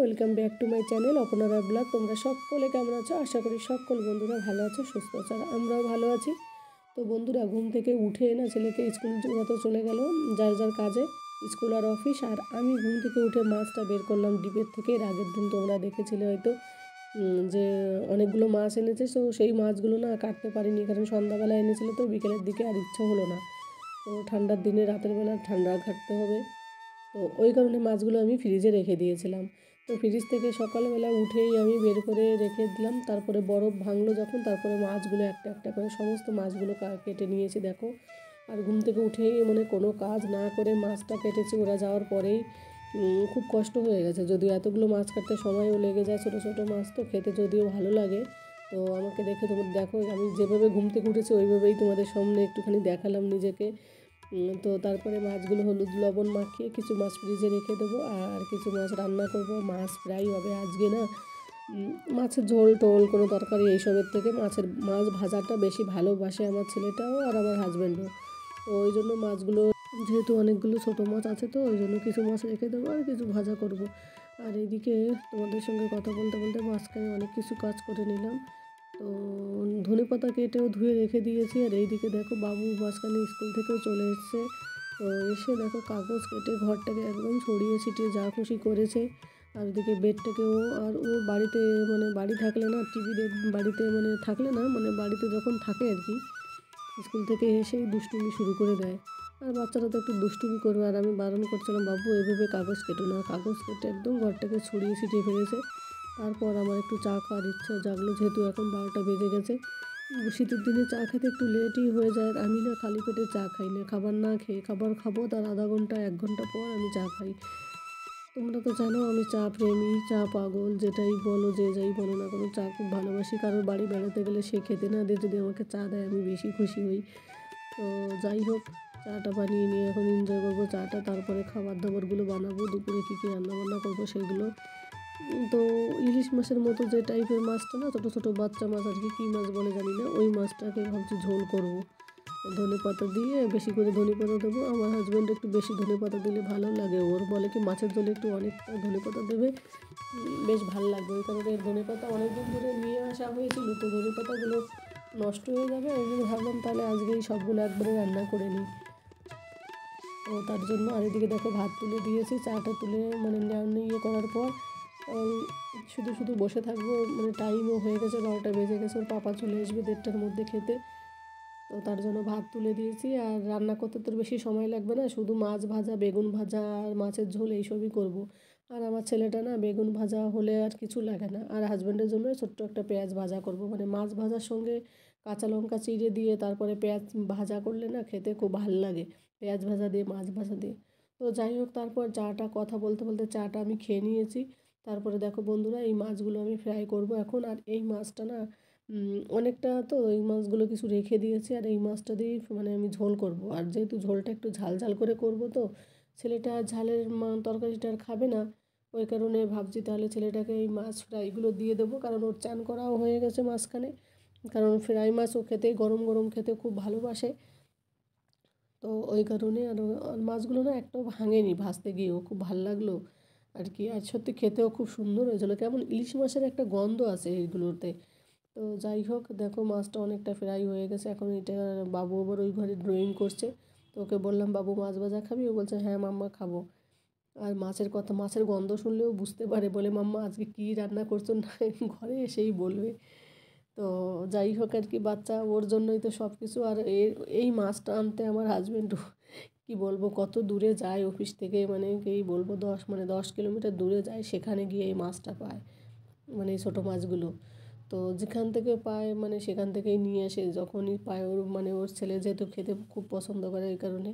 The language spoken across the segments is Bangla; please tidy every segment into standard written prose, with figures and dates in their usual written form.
Welcome back to my channel অপনারা ব্লগ। তোমরা সকলে কেমন আছো? আশা করি সকল বন্ধুরা ভালো আছো, সুস্থ আছো, আর আমরাও ভালো আছি। তো বন্ধুরা, ঘুম থেকে উঠে না ছেলেকে স্কুল তো চলে গেল যার যার কাজে, স্কুল আর অফিস। আর আমি ঘুম থেকে উঠে মাছটা বের করলাম ডিপের থেকে। এর আগের দিন তোমরা দেখেছিলে হয়তো যে অনেকগুলো মাছ এনেছে। তো সেই মাছগুলো না কাটতে পারিনি, কারণ সন্ধ্যাবেলা এনেছিল তো বিকেলের দিকে আর ইচ্ছা হলো না। তো ঠান্ডার দিনে রাতের বেলা ঠান্ডা ঘাটতে হবে, তো ওই কারণে মাছগুলো আমি ফ্রিজে রেখে দিয়েছিলাম। তো ফ্রিজ থেকে সকালবেলা উঠেই আমি বের করে রেখে দিলাম। তারপরে বরফ ভাঙলো যখন, তারপরে মাছগুলো একটা একটা করে সমস্ত মাছগুলো কেটে নিয়েছি দেখো। আর ঘুম থেকে উঠেই কোনো কাজ না করে মাছটা কেটেছি ওরা যাওয়ার পরেই। খুব কষ্ট হয়ে গেছে, যদিও এতগুলো মাছ কাটতে সময়ও লেগে যায়। ছোটো ছোটো মাছ তো খেতে যদিও ভালো লাগে। তো আমাকে দেখে তোমরা দেখো, আমি যেভাবে ঘুম থেকে উঠেছি ওইভাবেই তোমাদের সামনে একটুখানি দেখালাম নিজেকে। তো তারপরে মাছগুলো হলুদ লবণ মাখিয়ে কিছু মাছ ফ্রিজে রেখে দেবো, আর কিছু মাছ রান্না করব। মাছ ফ্রাই হবে আজকে না, মাছের ঝোল টোল কোনো তরকারি এইসবের থেকে মাছ ভাজাটা বেশি ভালোবাসে আমার ছেলেটাও আর আমার হাজব্যান্ডও। তো ওই জন্য মাছগুলো, যেহেতু অনেকগুলো ছোটো মাছ আছে, তো ওই জন্য কিছু মাছ রেখে দেবো আর কিছু ভাজা করব। আর এইদিকে তোমাদের সঙ্গে কথা বলতে বলতে মাঝখানে অনেক কিছু কাজ করে নিলাম। তো ধনেপাতা কেটেও ধুয়ে রেখে দিয়েছি। আর এইদিকে দেখো বাবু মাঝখানে স্কুল থেকেও চলে এসছে। তো এসে দেখো কাগজ কেটে ঘরটাকে একদম ছড়িয়ে ছিটিয়ে যা খুশি করেছে। আর ওদিকে বেডটাকেও, আর ও বাড়িতে বাড়ি থাকলে না বাড়িতে থাকলে না বাড়িতে যখন থাকে আর কি, স্কুল থেকে এসেই দুষ্টুমি শুরু করে দেয়। আর বাচ্চারা তো একটু দুষ্টুমি করবে, আর আমি বারণ করছিলাম বাবু এভাবে কাগজ কেটো না। কাগজ কেটে একদম ঘরটাকে ছড়িয়ে ছিটিয়ে ফেলেছে। তারপর আমার একটু চা খাওয়ার ইচ্ছা জাগলো, যেহেতু এখন 12টা বেজে গেছে। শীতের দিনে চা খেতে একটু লেটই হয়ে যায়। আর আমি না খালি পেটে চা খাই না, খাবার না খেয়ে, খাবার খাবো তার আধা ঘন্টা 1 ঘন্টা পর আমি চা খাই। তোমরা তো জানো আমি চা প্রেমী, চা পাগল, যেটাই বলো, যে যাই বলো না কোনো, চা খুব ভালোবাসি। কারোর বাড়ি বেড়াতে গেলে সে খেতে না দিয়ে যদি আমাকে চা দেয় আমি বেশি খুশি হই। তো যাই হোক, চাটা বানিয়ে নিয়ে এখন এনজয় করবো চাটা। তারপরে খাবার দাবারগুলো বানাবো, দুপুরে কী কী রান্নাবান্না করবো সেগুলো। তো ইলিশ মাছের মতো যে টাইপের মাছটা না, ছোটো ছোটো বাচ্চা মাছ আর কি, কী মাছ বলে জানি না, ওই মাছটাকে ভাবছি ঝোল করবো ধনেপাতা দিয়ে। বেশি করে ধনেপাতা দেবো, আমার হাজব্যান্ড একটু বেশি ধনেপাতা দিলে ভালো লাগে। ওর বলে কি মাছের ঝোলে একটু অনেকটা ধনেপাতা দেবে, বেশ ভালো লাগবে। ওই কারণে ধনেপাতা অনেকদিন ধরে নিয়ে আসা হয়েছিল, তো ধনেপাতাগুলো নষ্ট হয়ে যাবে, ওই জন্য ভাবলাম তাহলে আজকেই সবগুলো একবারে রান্না করে নিই। তো তার জন্য আর এদিকে দেখো ভাত তুলে দিয়েছি, চাটা তুলে ইয়ে করার পর শুধু শুধু বসে থাকবো, টাইমও হয়ে গেছে, 12টা বেজে গেছে, ওর পাপা চলে আসবে 1:30টার মধ্যে খেতে। তো তার জন্য ভাত তুলে দিয়েছি। আর রান্না করতে তো বেশি সময় লাগবে না, শুধু মাছ ভাজা, বেগুন ভাজা আর মাছের ঝোল এইসবই করব। আর আমার ছেলেটা না বেগুন ভাজা হলে আর কিছু লাগে না। আর হাজব্যান্ডের জন্য ছোট্ট একটা পেঁয়াজ ভাজা করব, মাছ ভাজার সঙ্গে কাঁচা লঙ্কা চিড়ে দিয়ে তারপরে পেঁয়াজ ভাজা করলে না খেতে খুব ভালো লাগে, পেঁয়াজ ভাজা দিয়ে মাছ ভাজা দিয়ে। তো যাই হোক, তারপর চাটা কথা বলতে বলতে চাটা আমি খেয়ে নিয়েছি। তারপরে দেখো বন্ধুরা, এই মাছগুলো আমি ফ্রাই করব এখন। আর এই মাছটা না অনেকটা, তো এই মাছগুলো কিছু রেখে দিয়েছি, আর এই মাছটা দিয়েই আমি ঝোল করব। আর যেহেতু ঝোলটা একটু ঝাল ঝাল করে করব, তো ছেলেটা ঝালের তরকারিটা আর খাবে না, ওই কারণে ভাবছি তাহলে ছেলেটাকে এই মাছ ফ্রাইগুলো দিয়ে দেবো। কারণ ওর চান করাও হয়ে গেছে মাঝখানে, কারণ ফ্রাই মাছ ও খেতে গরম গরম খেতে খুব ভালোবাসে। তো ওই কারণে আর মাছগুলো না একটাও ভাঙেনি ভাজতে গিয়েও, খুব ভালো লাগলো আর কি। আর সত্যি খেতেও খুব সুন্দর হয়েছিল, কেমন ইলিশ মাছের একটা গন্ধ আছে এইগুলোতে। তো যাই হোক, দেখো মাছটা অনেকটা ফ্রাই হয়ে গেছে। এখন এটা বাবু আবার ওই ঘরে ড্রয়িং করছে। তো ওকে বললাম বাবু মাছ ভাজা খাবি? ও বলছে হ্যাঁ মাম্মা খাবো। আর মাছের গন্ধ শুনলেও বুঝতে পারে, বলে মাম্মা আজকে কী রান্না করছো না, ঘরে এসেই বলবে। তো যাই হোক আর কি, বাচ্চা ওর জন্যই তো সব কিছু। আর এই মাছটা আনতে আমার হাজব্যান্ডও কী বলবো কত দূরে যায় অফিস থেকে, এই বলবো 10 কিলোমিটার দূরে যায়, সেখানে গিয়ে এই মাছটা পায়, এই ছোটো মাছগুলো। তো যেখান থেকে পায় সেখান থেকেই নিয়ে আসে যখনই পায়। ওর ওর ছেলে যেহেতু খেতে খুব পছন্দ করে, এই কারণে।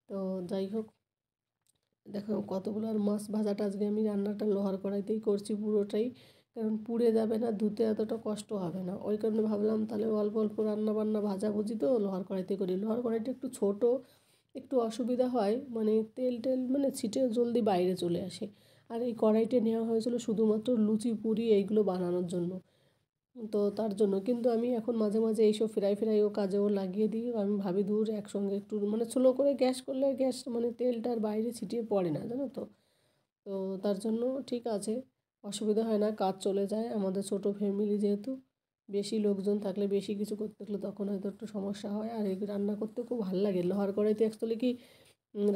তো যাই হোক, দেখো কতগুলো। আর মাছ ভাজাটা আজকে আমি রান্নাটা লোহার কড়াইতেই করছি পুরোটাই, কারণ পুড়ে যাবে না, ধুতে এতটা কষ্ট হবে না। ওই কারণে ভাবলাম তাহলে অল্প অল্প রান্না বান্না ভাজাভুজি তো লোহার কড়াইতে করি। লোহার কড়াইটা একটু ছোটো, একটু অসুবিধা হয়, তেল টেল ছিটে জলদি বাইরে চলে আসে। আর এই কড়াইটা নেওয়া হয়েছিল শুধুমাত্র লুচি পুরি এইগুলো বানানোর জন্য। তো তার জন্য কিন্তু আমি এখন মাঝে মাঝে এইসব ফ্রাইও কাজেও লাগিয়ে দিই। আমি ভাবি দূর একসঙ্গে একটু স্লো করে গ্যাস করলে গ্যাস তেলটা আর বাইরে ছিটিয়ে পড়ে না, জানো তো। তো তার জন্য ঠিক আছে, অসুবিধা হয় না, কাজ চলে যায়। আমাদের ছোট ফ্যামিলি যেহেতু, বেশি লোকজন থাকলে বেশি কিছু করতে থাকলে তখন হয়তো একটু সমস্যা হয়। আর এই রান্না করতে খুব ভালো লাগে। লোহার কড়াইতে অ্যাকচুয়ালি কি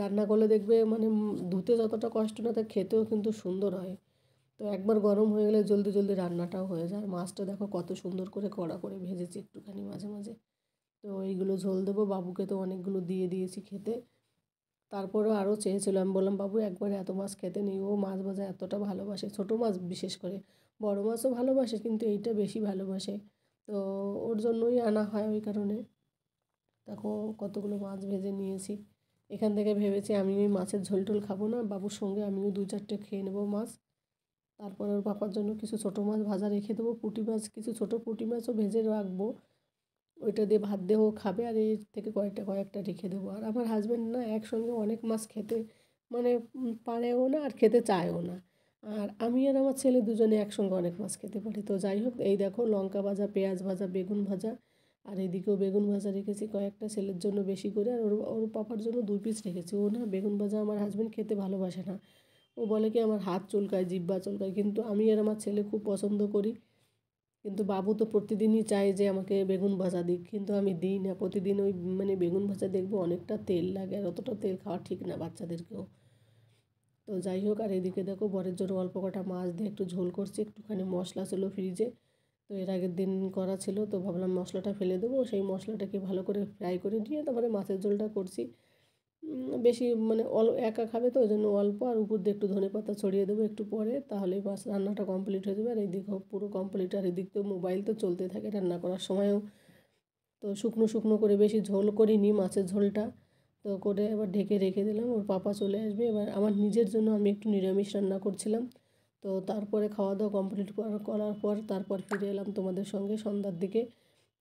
রান্না করলে দেখবে মানে ধুতে যতটা কষ্ট না, তা খেতেও কিন্তু সুন্দর হয়। তো একবার গরম হয়ে গেলে জলদি জলদি রান্নাটাও হয়ে যায়। আর মাছটা দেখো কত সুন্দর করে কড়া করে ভেজেছি একটুখানি মাঝে মাঝে। তো এইগুলো ঝোল দেবো, বাবুকে তো অনেকগুলো দিয়ে দিয়েছি খেতে। তারপরেও আরও চেয়েছিল, আমি বললাম বাবু একবারে এত মাছ খেতে নেই, ও মাছ ভাজা এতটা ভালোবাসে, ছোটো মাছ বিশেষ করে, বড় মাছও ভালোবাসে কিন্তু এইটা বেশি ভালোবাসে। তো ওর জন্যই আনা হয় ওই কারণে। দেখো কতগুলো মাছ ভেজে নিয়েছি। এখান থেকে ভেবেছি আমি ওই মাছের ঝোল টোল খাবো না, বাবুর সঙ্গে আমিও 2-4টে খেয়ে নেবো মাছ। তারপরে ওর পাপার জন্য কিছু ছোটো মাছ ভাজা রেখে দেবো, পুঁটি মাছ কিছু ছোটো পুঁটি মাছও ভেজে রাখবো, ওইটা দিয়ে ভাত দিয়েও খাবে। আর এর থেকে কয়েকটা রেখে দেবো। আর আমার হাজব্যান্ড না একসঙ্গে অনেক মাছ খেতে মানে পারেও না আর খেতে চায়ও না। আর আমি আর আমার ছেলে দুজনে একসঙ্গে অনেক মাছ খেতে পারি। তো যাই হোক, এই দেখো লঙ্কা ভাজা, পেঁয়াজ ভাজা, বেগুন ভাজা, আর এদিকেও বেগুন ভাজা রেখেছি কয়েকটা, ছেলের জন্য বেশি করে, আর ওর ওর পাপার জন্য 2 পিস রেখেছি। ও না বেগুন ভাজা আমার হাজব্যান্ড খেতে ভালোবাসে না, ও বলে কি আমার হাত চুলকায়, জিহ্বা চুলকায়, কিন্তু আমি আর আমার ছেলে খুব পছন্দ করি। কিন্তু বাবু তো প্রতিদিনই চায় যে আমাকে বেগুন ভাজা দিক, কিন্তু আমি দিই না প্রতিদিন। ওই মানে বেগুন ভাজা দেখবো অনেকটা তেল লাগে, আর অতটা তেল খাওয়া ঠিক না বাচ্চাদেরকেও। তো যাই হোক, আর এদিকে দেখো বরের জন্য অল্প কটা মাছ দিয়ে একটু ঝোল করছি, একটুখানি মশলা ছিল ফ্রিজে, তো এর আগের দিন করা ছিল, তো ভাবলাম মশলাটা ফেলে দেবো, সেই মশলাটাকে ভালো করে ফ্রাই করে নিয়ে তারপরে মাছের ঝোলটা করছি। বেশি মানে একা খাবে তো ওই জন্য অল্প, আর উপর দিয়ে একটু ধনেপাতা ছড়িয়ে দেবো একটু পরে, তাহলেই মাছ রান্নাটা কমপ্লিট হয়ে যাবে। আর এইদিকেও পুরো কমপ্লিট, আর এদিক তো মোবাইল তো চলতে থাকে রান্না করার সময়ও। তো শুকনো শুকনো করে বেশি ঝোল করিনি মাছের ঝোলটা, তো করে এবার ঢেকে রেখে দিলাম, ওর পাপা চলে আসবে। এবার আমার নিজের জন্য আমি একটু নিরামিষ রান্না করছিলাম। তো তারপরে খাওয়া দাওয়া কমপ্লিট করার পর তারপর ফিরে এলাম তোমাদের সঙ্গে সন্ধ্যার দিকে।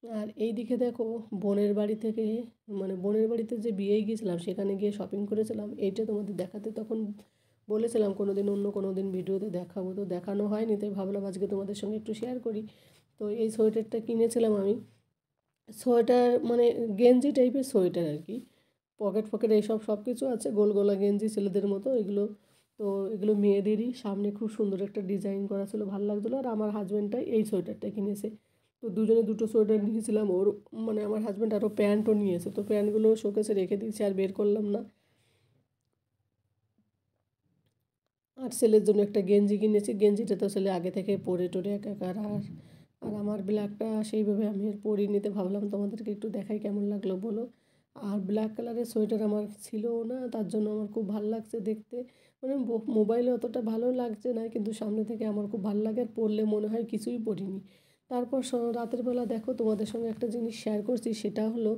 আর এই দিকে দেখো বোনের বাড়ি থেকে, মানে বোনের বাড়িতে যে বিয়ে গিয়েছিলাম সেখানে গিয়ে শপিং করেছিলাম, এইটা তোমাদের দেখাতে তখন বলেছিলাম কোনো দিন অন্য কোনো দিন ভিডিওতে দেখাবো, তো দেখানো হয়নি, তাই ভাবলাম আজকে তোমাদের সঙ্গে একটু শেয়ার করি। তো এই সোয়েটারটা কিনেছিলাম আমি, সোয়েটার মানে গেঞ্জি টাইপের সোয়েটার আর কি, পকেট ফকেট এইসব সব কিছু আছে, গোল গলা গেঞ্জি ছেলেদের মতো এগুলো। তো এগুলো মেয়েদেরই, সামনে খুব সুন্দর একটা ডিজাইন করা ছিল, ভালো লাগছিলো। আর আমার হাজব্যান্ডটাই এই সোয়েটারটা কিনেছে। তো দুজনে দুটো সোয়েটার নিয়েছিলাম, ওর মানে আমার হাজব্যান্ড আরও প্যান্টও নিয়েছে, তো প্যান্টগুলো শোকেসে রেখে দিয়েছি আর বের করলাম না। আর ছেলের জন্য একটা গেঞ্জি কিনেছি, গেঞ্জিটা তো ছেলে আগে থেকে পরে টরে একাকার। আর আর আমার ব্ল্যাকটা সেইভাবে আমি আর পরিনি, তো ভাবলাম তোমাদেরকে একটু দেখাই কেমন লাগলো বলো। আর ব্ল্যাক কালারের সোয়েটার আমার ছিলও না, তার জন্য আমার খুব ভালো লাগছে দেখতে। মানে মোবাইলে অতটা ভালো লাগছে না, কিন্তু সামনে থেকে আমার খুব ভালো লাগে, আর পরলে মনে হয় কিছুই পরিনি। তারপর রাতের বেলা দেখো তোমাদের সঙ্গে একটা জিনিস শেয়ার করছি, সেটা হলো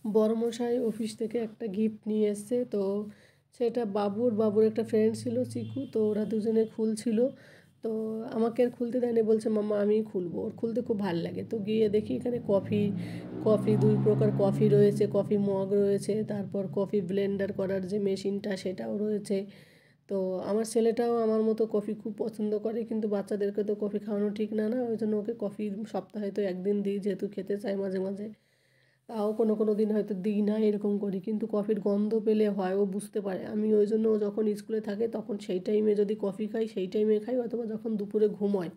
বড়মশাই অফিস থেকে একটা গিফট নিয়ে এসছে। তো সেটা বাবুর একটা ফ্রেন্ড ছিল চিকু, তো ওরা দুজনে খুলছিল। তো আমাকে আর খুলতে দেয়নি, বলছে মাম্মা আমিই খুলবো, ওর খুলতে খুব ভালো লাগে। তো গিয়ে দেখি এখানে কফি কফি 2 প্রকার কফি রয়েছে, কফি মগ রয়েছে, তারপর কফি ব্লেন্ডার করার যে মেশিনটা সেটাও রয়েছে। তো আমার ছেলেটাও আমার মতো কফি খুব পছন্দ করে, কিন্তু বাচ্চাদেরকে তো কফি খাওয়ানো ঠিক না, ওই জন্য ওকে কফি সপ্তাহে তো একদিন দিই, যেহেতু খেতে চায় মাঝে মাঝে। তাও কোনো কোনো দিন হয়তো দিই না, এরকম করি। কিন্তু কফির গন্ধ পেলে হয়, ও বুঝতে পারে। আমি ওই জন্য ও যখন স্কুলে থাকে তখন সেই টাইমে যদি কফি খাই সেই টাইমে খাই, অথবা যখন দুপুরে ঘুমায়।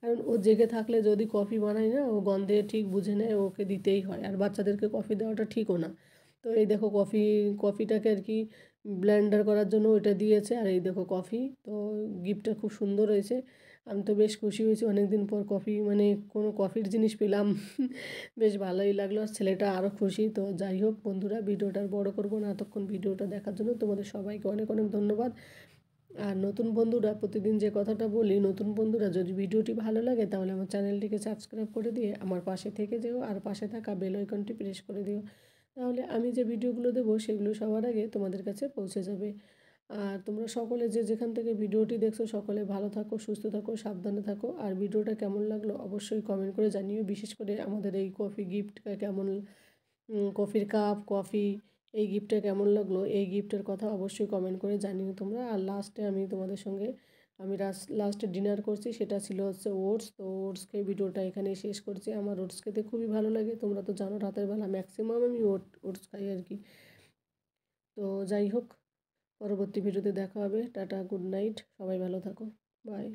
কারণ ও জেগে থাকলে যদি কফি বানাই না, ও গন্ধে ঠিক বুঝে নেয়, ওকে দিতেই হয়। আর বাচ্চাদেরকে কফি দেওয়াটা ঠিকও না। তো এই দেখো কফিটাকে আর কি ব্লেন্ডার করার জন্য ওইটা দিয়েছে, আর এই দেখো কফি। তো গিফটটা খুব সুন্দর হয়েছে, আমি তো বেশ খুশি হয়েছি, অনেক দিন পর কফি মানে কোনো কফির জিনিস পেলাম। বেশ ভালোই লাগলো, আর ছেলেটা আরও খুশি। তো যাই হোক বন্ধুরা, ভিডিওটা আর বড় করবো না, এতক্ষণ ভিডিওটা দেখার জন্য তোমাদের সবাইকে অনেক অনেক ধন্যবাদ। আর নতুন বন্ধুরা, প্রতিদিন যে কথাটা বলি, নতুন বন্ধুরা যদি ভিডিওটি ভালো লাগে তাহলে আমার চ্যানেলটিকে সাবস্ক্রাইব করে দিয়ে আমার পাশে থেকে যেও, আর পাশে থাকা বেল আইকনটি প্রেস করে দিও, তাহলে আমি যে ভিডিওগুলো দেবো সেগুলো সবার আগে তোমাদের কাছে পৌঁছে যাবে। আর তোমরা সকলে যে যেখান থেকে ভিডিওটি দেখছো সকলে ভালো থাকো, সুস্থ থাকো, সাবধানে থাকো। আর ভিডিওটা কেমন লাগলো অবশ্যই কমেন্ট করে জানিও, বিশেষ করে আমাদের এই কফি গিফটটা কেমন, কফির কাপ, কফি, এই গিফটটা কেমন লাগলো, এই গিফটের কথা অবশ্যই কমেন্ট করে জানিও তোমরা। আর লাস্টে আমি তোমাদের সঙ্গে আমি লাস্টে ডিনার করছি, সেটা ছিল হচ্ছে ওটস। তো ওটস খেয়ে ভিডিওটা এখানে শেষ করছি। আমার ওটস খেতে খুবই ভালো লাগে, তোমরা তো জানো রাতের বেলা ম্যাক্সিমাম আমি ওটস খাই আর কি। তো যাই হোক, পরবর্তী ভিডিওতে দেখা হবে। টাটা, গুড নাইট, সবাই ভালো থাকো, বাই।